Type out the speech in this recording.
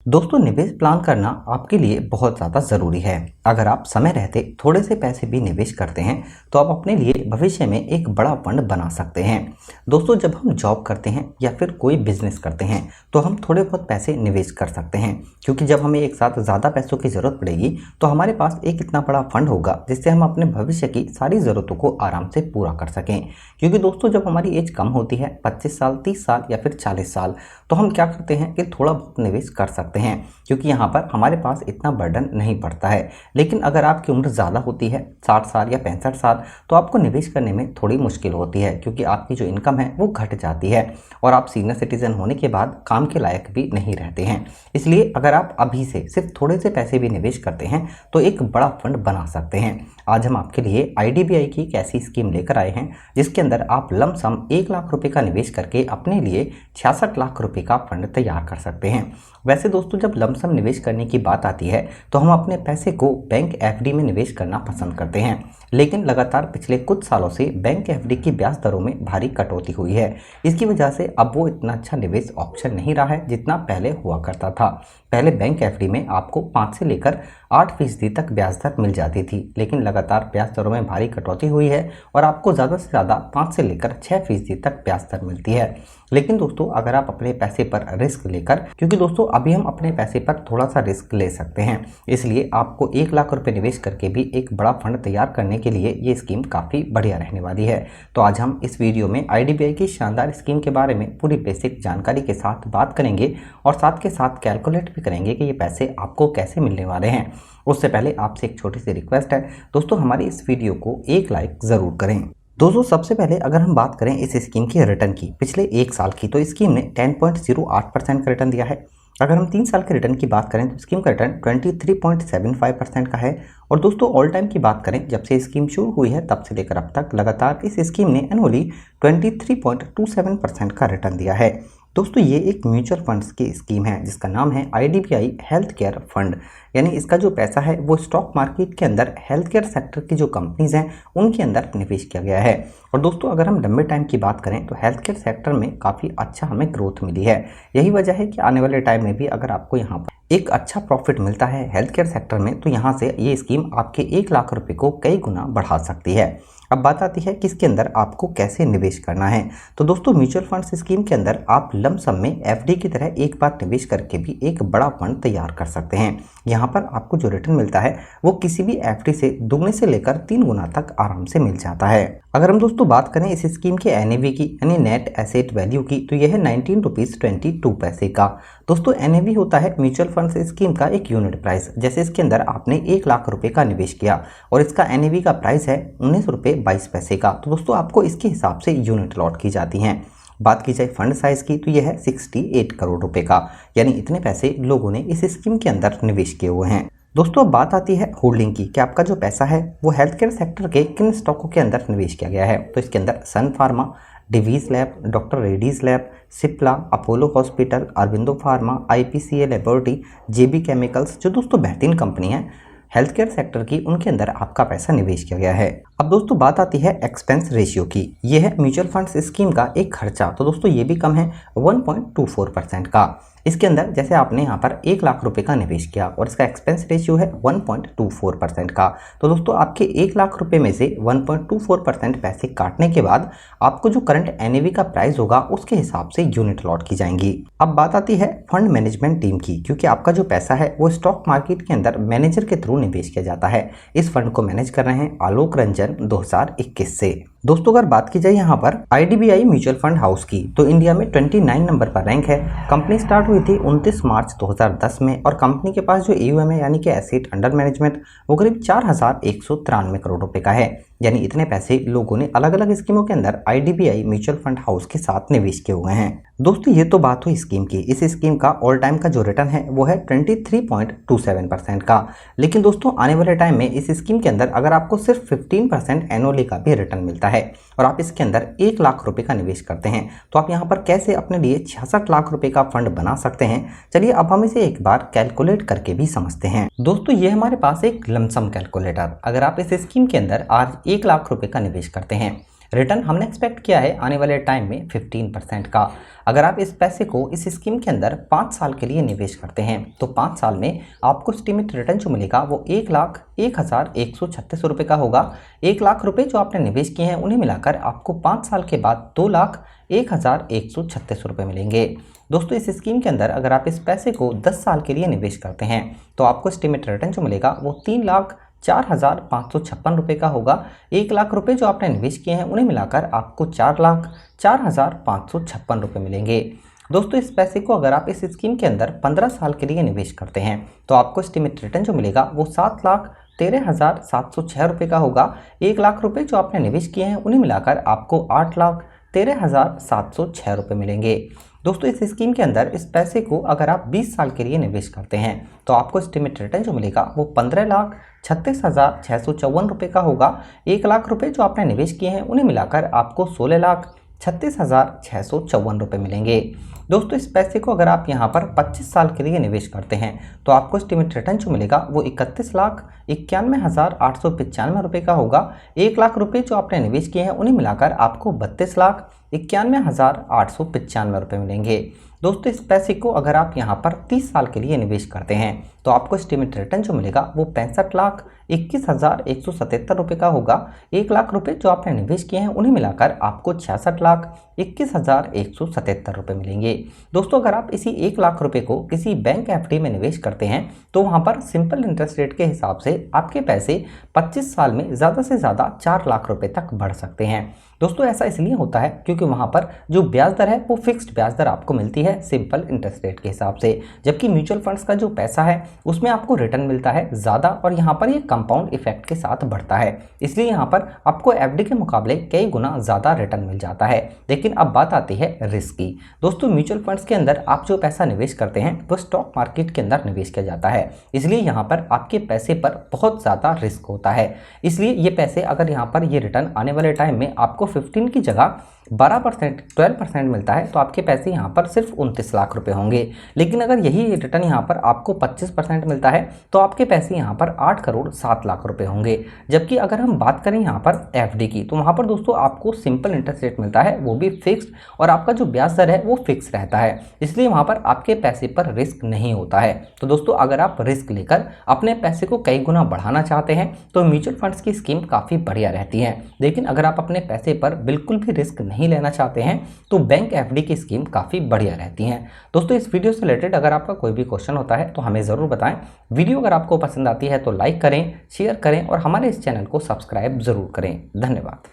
दोस्तों, निवेश प्लान करना आपके लिए बहुत ज़्यादा ज़रूरी है। अगर आप समय रहते थोड़े से पैसे भी निवेश करते हैं तो आप अपने लिए भविष्य में एक बड़ा फंड बना सकते हैं। दोस्तों, जब हम जॉब करते हैं या फिर कोई बिजनेस करते हैं तो हम थोड़े बहुत पैसे निवेश कर सकते हैं, क्योंकि जब हमें एक साथ ज़्यादा पैसों की ज़रूरत पड़ेगी तो हमारे पास एक इतना बड़ा फंड होगा जिससे हम अपने भविष्य की सारी ज़रूरतों को आराम से पूरा कर सकें। क्योंकि दोस्तों, जब हमारी एज कम होती है 25 साल, 30 साल या फिर 40 साल, तो हम क्या करते हैं कि थोड़ा बहुत निवेश कर सकते हैं, क्योंकि यहाँ पर हमारे पास इतना बर्डन नहीं पड़ता है। लेकिन अगर आपकी उम्र ज़्यादा होती है 60 साल या 65 साल, तो आपको निवेश करने में थोड़ी मुश्किल होती है, क्योंकि आपकी जो इनकम है वो घट जाती है और आप सीनियर सिटीजन होने के बाद काम के लायक भी नहीं रहते हैं। इसलिए अगर आप अभी से सिर्फ थोड़े से पैसे भी निवेश करते हैं तो एक बड़ा फंड बना सकते हैं। आज हम आपके लिए आईडीबीआई की एक ऐसी स्कीम लेकर आए हैं जिसके अंदर आप लमसम 1 लाख रुपए का निवेश करके अपने लिए 66 लाख रुपए का फंड तैयार कर सकते हैं। वैसे दोस्तों, जब लमसम निवेश करने की बात आती है तो हम अपने पैसे को बैंक एफडी में निवेश करना पसंद करते हैं, लेकिन लगातार पिछले कुछ सालों से बैंक एफडी की ब्याज दरों में भारी कटौती हुई है। इसकी वजह से अब वो इतना अच्छा निवेश ऑप्शन नहीं रहा है जितना पहले हुआ करता था। पहले बैंक एफडी में आपको 5 से लेकर 8% तक ब्याज दर मिल जाती थी, लेकिन लगातार ब्याज दरों में भारी कटौती हुई है और आपको ज़्यादा से ज़्यादा 5 से लेकर 6% तक ब्याज दर मिलती है। लेकिन दोस्तों, अगर आप अपने पैसे पर रिस्क लेकर, क्योंकि दोस्तों अभी हम अपने पैसे पर थोड़ा सा रिस्क ले सकते हैं, इसलिए आपको 1 लाख रुपए निवेश करके भी एक बड़ा फंड तैयार करने के लिए ये स्कीम काफ़ी बढ़िया रहने वाली है। तो आज हम इस वीडियो में आईडीबीआई की शानदार स्कीम के बारे में पूरी बेसिक जानकारी के साथ बात करेंगे और साथ के साथ कैलकुलेट भी करेंगे कि ये पैसे आपको कैसे मिलने वाले हैं। उससे पहले आपसे एक छोटी सी रिक्वेस्ट है दोस्तों, हमारी इस वीडियो को एक लाइक ज़रूर करें। दोस्तों, सबसे पहले अगर हम बात करें इस स्कीम की रिटर्न की पिछले 1 साल की, तो स्कीम ने 10.08% का रिटर्न दिया है। अगर हम 3 साल के रिटर्न की बात करें तो स्कीम का रिटर्न 23.75% का है। और दोस्तों, ऑल टाइम की बात करें, जब से स्कीम शुरू हुई है तब से लेकर अब तक लगातार इस स्कीम ने एनुअली 23.27% का रिटर्न दिया है। दोस्तों, ये एक म्यूचुअल फंड्स की स्कीम है जिसका नाम है आईडीबीआई हेल्थ केयर फंड, यानी इसका जो पैसा है वो स्टॉक मार्केट के अंदर हेल्थ केयर सेक्टर की जो कंपनीज हैं उनके अंदर निवेश किया गया है। और दोस्तों, अगर हम लंबे टाइम की बात करें तो हेल्थ केयर सेक्टर में काफ़ी अच्छा हमें ग्रोथ मिली है। यही वजह है कि आने वाले टाइम में भी अगर आपको यहाँ पर एक अच्छा प्रॉफिट मिलता है हेल्थ केयर सेक्टर में, तो यहाँ से ये स्कीम आपके 1 लाख रुपए को कई गुना बढ़ा सकती है। अब बात आती है कि इसके अंदर आपको कैसे निवेश करना है। तो दोस्तों, म्यूचुअल फंड्स स्कीम के अंदर आप लमसम में एफडी की तरह एक बार निवेश करके भी एक बड़ा फंड तैयार कर सकते हैं। यहाँ पर आपको जो रिटर्न मिलता है वो किसी भी एफडी से 2 से लेकर 3 गुना तक आराम से मिल जाता है। अगर हम दोस्तों बात करें इस स्कीम के एनएवी की, यानी नेट एसेट वैल्यू की, तो यह है 19.22 रुपये का। दोस्तों, एनएवी होता है म्यूचुअल फंड्स स्कीम का एक यूनिट प्राइस। जैसे इसके अंदर आपने 1 लाख रुपए का निवेश किया और इसका एनएवी का प्राइस है 19.22 का, तो दोस्तों आपको इसके हिसाब से यूनिट लॉट की जाती हैं। बात की जाए फंड साइज की तो यह है 68 करोड़ रुपए का, यानी इतने पैसे लोगों ने इस स्कीम के अंदर निवेश किए हुए हैं। दोस्तों, अब बात आती है होल्डिंग की कि आपका जो पैसा है वो हेल्थ केयर सेक्टर के किन स्टॉकों के अंदर निवेश किया गया है। तो इसके अंदर Sun Pharma, Divi's lab, doctor Reddy's lab, Cipla, Apollo hospital, Aurobindo Pharma, IPCA laboratory, JB chemicals, जो दोस्तों बेहतरीन कंपनी है हेल्थ केयर सेक्टर की, उनके अंदर आपका पैसा निवेश किया गया है। अब दोस्तों बात आती है एक्सपेंस रेशियो की। यह है म्यूचुअल फंड्स स्कीम का एक खर्चा, तो दोस्तों ये भी कम है 1.24% का। इसके अंदर जैसे आपने यहाँ पर 1 लाख रुपए का निवेश किया और इसका एक्सपेंस रेशियो है 1.24% का, तो दोस्तों आपके 1 लाख रुपए में से 1.24% पैसे काटने के बाद आपको जो करंट एनएवी का प्राइस होगा उसके हिसाब से यूनिट लॉट की जाएंगी। अब बात आती है फंड मैनेजमेंट टीम की, क्योंकि आपका जो पैसा है वो स्टॉक मार्केट के अंदर मैनेजर के थ्रू निवेश किया जाता है। इस फंड को मैनेज कर रहे हैं आलोक रंजन 2021 से। दोस्तों, अगर बात की जाए यहाँ पर आईडीबीआई म्यूचुअल फंड हाउस की, तो इंडिया में 29 नंबर पर रैंक है। कंपनी स्टार्ट हुई थी 29 मार्च 2010 में और कंपनी के पास जो एयूएम है, यानी कि एसेट अंडर मैनेजमेंट, वो करीब 4193 करोड़ रुपए का है। यानी इतने पैसे लोगों ने अलग अलग स्कीमों के अंदर आईडीबीआई म्यूचुअल फंड हाउस के साथ निवेश किए हुए हैं। दोस्तों, ये तो बात हुई स्कीम की। इस स्कीम का ऑल टाइम का जो रिटर्न है वो है 23.27% का। लेकिन दोस्तों, आने वाले टाइम में इस स्कीम के अंदर अगर आपको सिर्फ 15% एनुअली का भी रिटर्न मिलता है और आप इसके अंदर 1 लाख रुपए का निवेश करते हैं, तो आप यहाँ पर कैसे अपने लिए 66 लाख रुपए का फंड बना सकते हैं, चलिए अब हम इसे एक बार कैलकुलेट करके भी समझते हैं। दोस्तों, ये हमारे पास एक लमसम कैलकुलेटर। अगर आप इस स्कीम के अंदर आज 1 लाख रुपए का निवेश करते हैं, रिटर्न हमने एक्सपेक्ट किया है आने वाले टाइम में 15% का। अगर आप इस पैसे को इस स्कीम के अंदर 5 साल के लिए निवेश करते हैं तो 5 साल में आपको एस्टीमेट रिटर्न जो मिलेगा वो 1,01,136 रुपये का होगा। 1 लाख रुपए जो आपने निवेश किए हैं उन्हें मिलाकर आपको 5 साल के बाद 2,01,136 रुपये मिलेंगे। दोस्तों इस स्कीम के अंदर अगर आप इस पैसे को 10 साल के लिए निवेश करते हैं तो आपको एस्टीमेट रिटर्न जो मिलेगा वो 3,04,556 रुपये का होगा। 1 लाख रुपए जो आपने निवेश किए हैं उन्हें मिलाकर आपको 4,04,556 रुपये मिलेंगे। दोस्तों इस पैसे को अगर आप इस स्कीम के अंदर 15 साल के लिए निवेश करते हैं तो आपको एस्टीमेट रिटर्न जो मिलेगा वो 7,13,706 रुपये का होगा। 1 लाख रुपए जो आपने निवेश किए हैं उन्हें मिलाकर आपको 8,13,706 रुपये मिलेंगे। दोस्तों इस स्कीम के अंदर इस पैसे को अगर आप 20 साल के लिए निवेश करते हैं तो आपको एस्टीमेट रिटर्न जो मिलेगा वो 15,36,654 रुपये का होगा। 1 लाख रुपए जो आपने निवेश किए हैं उन्हें मिलाकर आपको 16,36,654 रुपये मिलेंगे। दोस्तों इस पैसे को अगर आप यहाँ पर 25 साल के लिए निवेश करते हैं तो आपको एस्टीमेट रिटर्न जो मिलेगा वो 31,91,895 रुपये का होगा। 1 लाख रुपए जो आपने निवेश किए हैं उन्हें मिलाकर आपको 32,91,895 रुपये मिलेंगे। दोस्तों इस पैसे को अगर आप यहाँ पर 30 साल के लिए निवेश करते हैं तो आपको एस्टीमेट रिटर्न जो मिलेगा वो 65,21,177 रुपये का होगा। 1 लाख रुपए जो आपने निवेश किए हैं उन्हें मिलाकर आपको 66,21,177 रुपये मिलेंगे। दोस्तों अगर आप इसी 1 लाख रुपए को किसी बैंक एफडी में निवेश करते हैं तो वहाँ पर सिंपल इंटरेस्ट रेट के हिसाब से आपके पैसे 25 साल में ज़्यादा से ज़्यादा 4 लाख रुपए तक बढ़ सकते हैं। दोस्तों ऐसा इसलिए होता है क्योंकि वहाँ पर जो ब्याज दर है वो फिक्स्ड ब्याज दर आपको मिलती है सिंपल इंटरेस्ट रेट के हिसाब से, जबकि म्यूचुअल फंड्स का जो पैसा है उसमें आपको रिटर्न मिलता है ज़्यादा और यहाँ पर ये कंपाउंड इफेक्ट के साथ बढ़ता है, इसलिए यहाँ पर आपको एफडी के मुकाबले कई गुना ज़्यादा रिटर्न मिल जाता है। लेकिन अब बात आती है रिस्क की। दोस्तों म्यूचुअल फंड्स के अंदर आप जो पैसा निवेश करते हैं वो स्टॉक मार्केट के अंदर निवेश किया जाता है, इसलिए यहाँ पर आपके पैसे पर बहुत ज़्यादा रिस्क होता है। इसलिए ये पैसे अगर यहाँ पर ये रिटर्न आने वाले टाइम में आपको 15 की जगह 12% 12% मिलता है तो आपके पैसे यहाँ पर सिर्फ 29 लाख रुपए होंगे। लेकिन अगर यही रिटर्न यहाँ पर आपको 25% मिलता है तो आपके पैसे यहाँ पर 8,07,00,000 रुपए होंगे। जबकि अगर हम बात करें यहाँ पर एफडी की तो वहाँ पर दोस्तों आपको सिंपल इंटरेस्ट रेट मिलता है, वो भी फिक्स्ड, और आपका जो ब्याज दर है वो फिक्स रहता है, इसलिए वहाँ पर आपके पैसे पर रिस्क नहीं होता है। तो दोस्तों अगर आप रिस्क लेकर अपने पैसे को कई गुना बढ़ाना चाहते हैं तो म्यूचुअल फंड्स की स्कीम काफ़ी बढ़िया रहती है। लेकिन अगर आप अपने पैसे पर बिल्कुल भी रिस्क नहीं लेना चाहते हैं तो बैंक एफडी की स्कीम काफ़ी बढ़िया रहती हैं। दोस्तों इस वीडियो से रिलेटेड अगर आपका कोई भी क्वेश्चन होता है तो हमें ज़रूर बताएं। वीडियो अगर आपको पसंद आती है तो लाइक करें, शेयर करें और हमारे इस चैनल को सब्सक्राइब ज़रूर करें। धन्यवाद।